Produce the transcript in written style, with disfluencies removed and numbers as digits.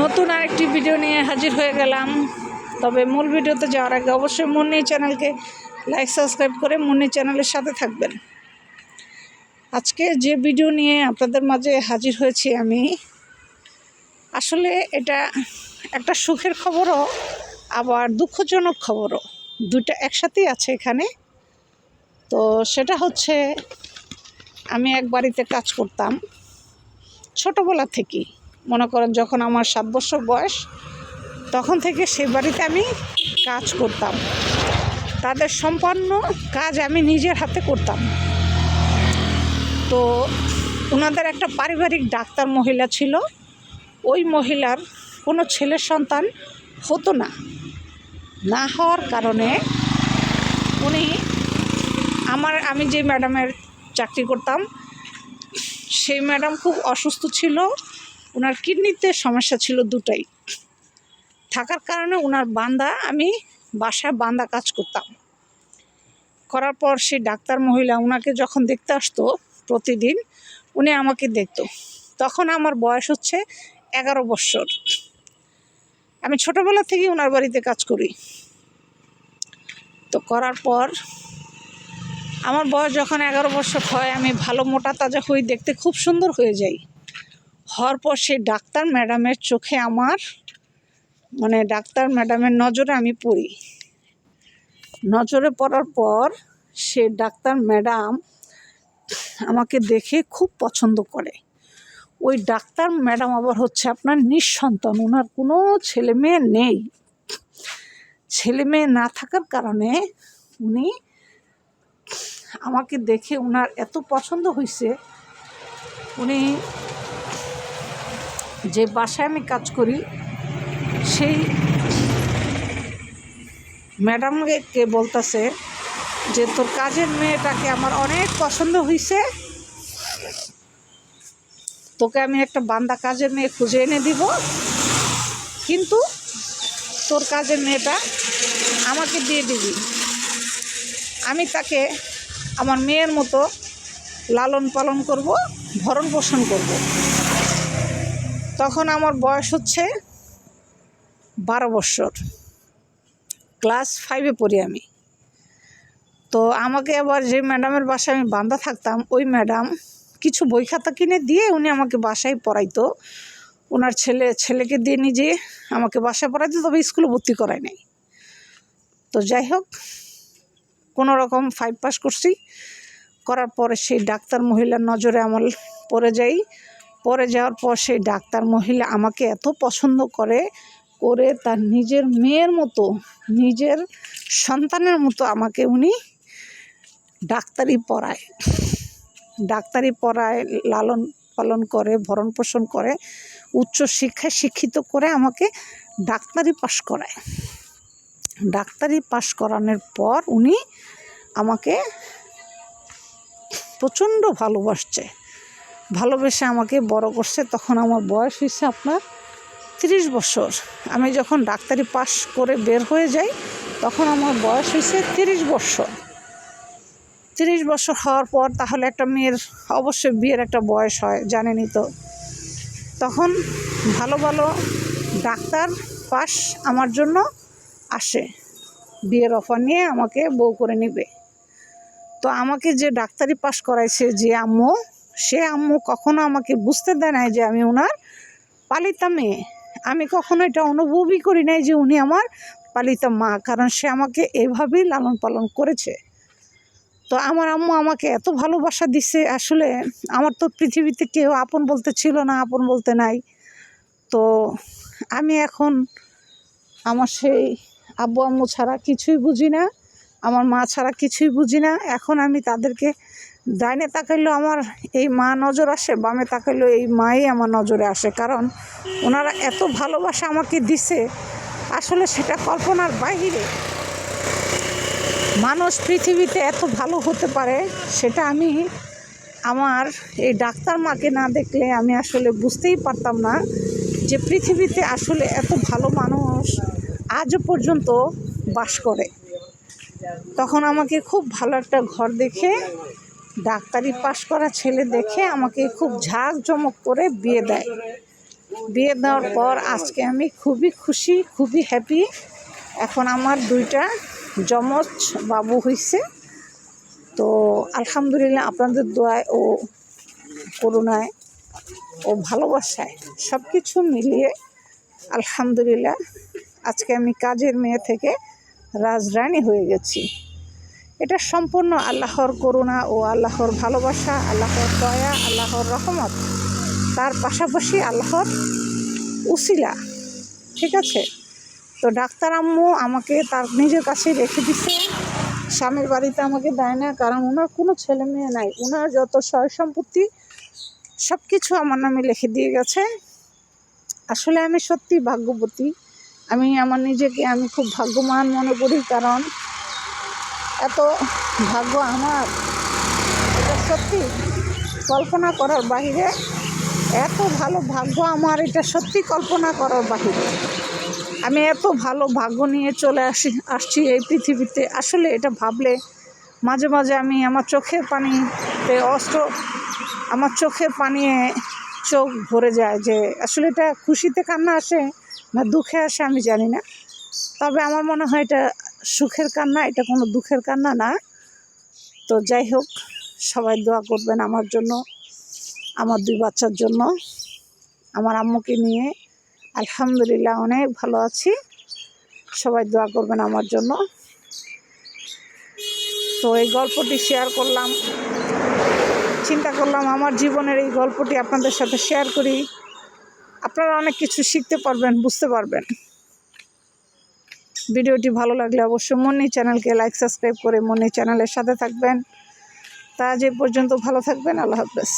নতুন আরেকটি ভিডিও নিয়ে হাজির হয়ে গেলাম। তবে মূল ভিডিওতে যাওয়ার আগে অবশ্যই মুন্নি চ্যানেলকে লাইক সাবস্ক্রাইব করে মুন্নি চ্যানেলের সাথে থাকবেন। আজকে যে ভিডিও নিয়ে আপনাদের মাঝে হাজির হয়েছি আমি, আসলে এটা একটা সুখের খবরও আবার দুঃখজনক খবরও, দুইটা একসাথেই আছে এখানে। তো সেটা হচ্ছে, আমি এক বাড়িতে কাজ করতাম ছোটোবেলা থেকেই, মনে করেন যখন আমার 7 বছর বয়স তখন থেকে সেই বাড়িতে আমি কাজ করতাম। তাদের সম্পন্ন কাজ আমি নিজের হাতে করতাম। তো ওনাদের একটা পারিবারিক ডাক্তার মহিলা ছিল। ওই মহিলার কোনো ছেলের সন্তান হতো না, না হওয়ার কারণে উনি আমি যে ম্যাডামের চাকরি করতাম সেই ম্যাডাম খুব অসুস্থ ছিল। ওনার কিডনিতে সমস্যা ছিল দুটাই, থাকার কারণে ওনার আমি বাসায় বান্দা কাজ করতাম। করার পর সেই ডাক্তার মহিলা ওনাকে যখন দেখতে আসতো প্রতিদিন, উনি আমাকে দেখতো। তখন আমার বয়স হচ্ছে 11 বছর। আমি ছোটোবেলা থেকেই ওনার বাড়িতে কাজ করি। তো করার পর আমার বয়স যখন 11 বছর হয়, আমি ভালো মোটা তাজা হই, দেখতে খুব সুন্দর হয়ে যাই। হওয়ার পর সেই ডাক্তার ম্যাডামের চোখে ডাক্তার ম্যাডামের নজরে আমি পড়ি। নজরে পড়ার পর সে ডাক্তার ম্যাডাম আমাকে দেখে খুব পছন্দ করে। ওই ডাক্তার ম্যাডাম আবার হচ্ছে আপনার নিঃসন্তান, ওনার কোনো ছেলে মেয়ে নেই। ছেলে মেয়ে না থাকার কারণে উনি আমাকে দেখে ওনার এত পছন্দ হয়েছে, উনি যে বাসায় আমি কাজ করি সেই ম্যাডামকে বলতেছে যে তোর কাজের মেয়েটাকে আমার অনেক পছন্দ হয়েছে, তোকে আমি একটা বান্দা কাজের মেয়ে খুঁজে এনে দিব, কিন্তু তোর কাজের মেয়েটা আমাকে দিয়ে দিবি। আমি তাকে আমার মেয়ের মতো লালন পালন করব, ভরণ পোষণ করব। তখন আমার বয়স হচ্ছে 12 বছর, ক্লাস 5-এ পড়ি আমি। তো আমাকে আবার যে ম্যাডামের বাসায় আমি বান্দা থাকতাম, ওই ম্যাডাম কিছু বই খাতা কিনে দিয়ে উনি আমাকে বাসায় পড়াইতো। ওনার ছেলেকে দিয়ে নিজে আমাকে বাসায় পড়াইতো, তবে স্কুলে ভর্তি করায় নাই। তো যাই হোক, কোনো রকম 5 পাস করছি। করার পরে সেই ডাক্তার মহিলার নজরে আমার পড়ে যাওয়ার পর সেই ডাক্তার মহিলা আমাকে এত পছন্দ করে তার নিজের মেয়ের মতো, নিজের সন্তানের মতো আমাকে উনি ডাক্তারি পড়ায়, লালন পালন করে, ভরণ পোষণ করে, উচ্চ শিক্ষায় শিক্ষিত করে আমাকে ডাক্তারি পাশ করানোর পর উনি আমাকে প্রচণ্ড ভালোবেসে আমাকে বড় করছে। তখন আমার বয়স হয়েছে আপনার 30 বছর। আমি যখন ডাক্তারি পাশ করে বের হয়ে যাই তখন আমার বয়স হয়েছে 30 বছর। 30 বছর হওয়ার পর তাহলে একটা মেয়ের অবশ্যই বিয়ের একটা বয়স হয়, জানেনই তো। তখন ভালো ডাক্তার পাশ আমার জন্য আসে, বিয়ের অফার নিয়ে আমাকে বউ করে নেবে। তো আমাকে যে ডাক্তারি পাশ করাইছে সে আম্মু কখনো আমাকে বুঝতে দেয় নাই যে আমি ওনার পালিতা মেয়ে। আমি কখনো এটা অনুভবই করি নাই যে উনি আমার পালিতা মা, কারণ সে আমাকে এভাবেই লালন পালন করেছে। তো আমার আম্মু আমাকে এত ভালোবাসা দিছে, আসলে আমার তো পৃথিবীতে কেউ আপন বলতে ছিল না, আপন বলতে নাই। তো আমি এখন আমার সেই আব্বু আম্মু ছাড়া কিছুই বুঝি না, আমার মা ছাড়া কিছুই বুঝি না। এখন আমি তাদেরকে ডাইনে তাকাইলেও আমার এই মা নজর আসে, বামে তাকাইলেও এই মাই আমার নজরে আসে, কারণ ওনারা এত ভালোবাসা আমাকে দিছে, আসলে সেটা কল্পনার বাহিরে। মানুষ পৃথিবীতে এত ভালো হতে পারে সেটা আমি আমার এই ডাক্তার মাকে না দেখলে আমি আসলে বুঝতেই পারতাম না যে পৃথিবীতে আসলে এত ভালো মানুষ আজও পর্যন্ত বাস করে। তখন আমাকে খুব ভালো একটা ঘর দেখে, ডাক্তারি পাশ করা ছেলে দেখে আমাকে খুব ঝাঁকজমক করে বিয়ে দেয়। বিয়ে দেওয়ার পর আজকে আমি খুবই খুশি, খুবই হ্যাপি। এখন আমার 2টা যমজ বাবু হয়েছে। তো আলহামদুলিল্লাহ আপনাদের দোয়ায় ও করুণায় ও ভালোবাসায় সব কিছু মিলিয়ে আলহামদুলিল্লাহ আজকে আমি কাজের মেয়ে থেকে রাজরানী হয়ে গেছি। এটা সম্পূর্ণ আল্লাহর করুণা ও আল্লাহর ভালোবাসা, আল্লাহর দয়া, আল্লাহর রহমত, তার পাশাপাশি আল্লাহর উসিলা। ঠিক আছে? তো ডাক্তার আম্মু আমাকে তার নিজের কাছে রেখে দিছে, স্বামীর বাড়িতে আমাকে দেয় না, কারণ ওনার কোনো ছেলে মেয়ে নাই। ওনার যত সয় সম্পত্তি সব কিছু আমার নামে লিখে দিয়ে গেছে। আসলে আমি সত্যি ভাগ্যবতী। আমি আমার নিজেকে আমি খুব ভাগ্যবান মনে করি, কারণ এত ভাগ্য আমার, এটা সত্যি কল্পনা করার বাহিরে। এত ভালো ভাগ্য আমার, এটা সত্যি কল্পনা করার বাহিরে। আমি এত ভালো ভাগ্য নিয়ে চলে আসছি এই পৃথিবীতে। আসলে এটা ভাবলে মাঝে মাঝে আমি আমার চোখের পানিতে আমার চোখের পানিয়ে চোখ ভরে যায়, যে আসলে এটা খুশিতে কান্না আসে না দুঃখে আসে আমি জানি না। তবে আমার মনে হয় এটা সুখের কান্না, এটা কোনো দুঃখের কান্না না। তো যাই হোক, সবাই দোয়া করবেন আমার জন্য, আমার 2 বাচ্চার জন্য। আমার আম্মুকে নিয়ে আলহামদুলিল্লাহ অনেক ভালো আছি। সবাই দোয়া করবেন আমার জন্য। তো এই গল্পটি শেয়ার করলাম, চিন্তা করলাম আমার জীবনের এই গল্পটি আপনাদের সাথে শেয়ার করি। আপনারা অনেক কিছু শিখতে পারবেন, বুঝতে পারবেন। ভিডিওটি ভালো লাগলে অবশ্যই মনি চ্যানেলকে লাইক সাবস্ক্রাইব করে মনি চ্যানেলের সাথে থাকবেন। তা আজ এ পর্যন্ত, ভালো থাকবেন। আল্লাহ হাফেজ।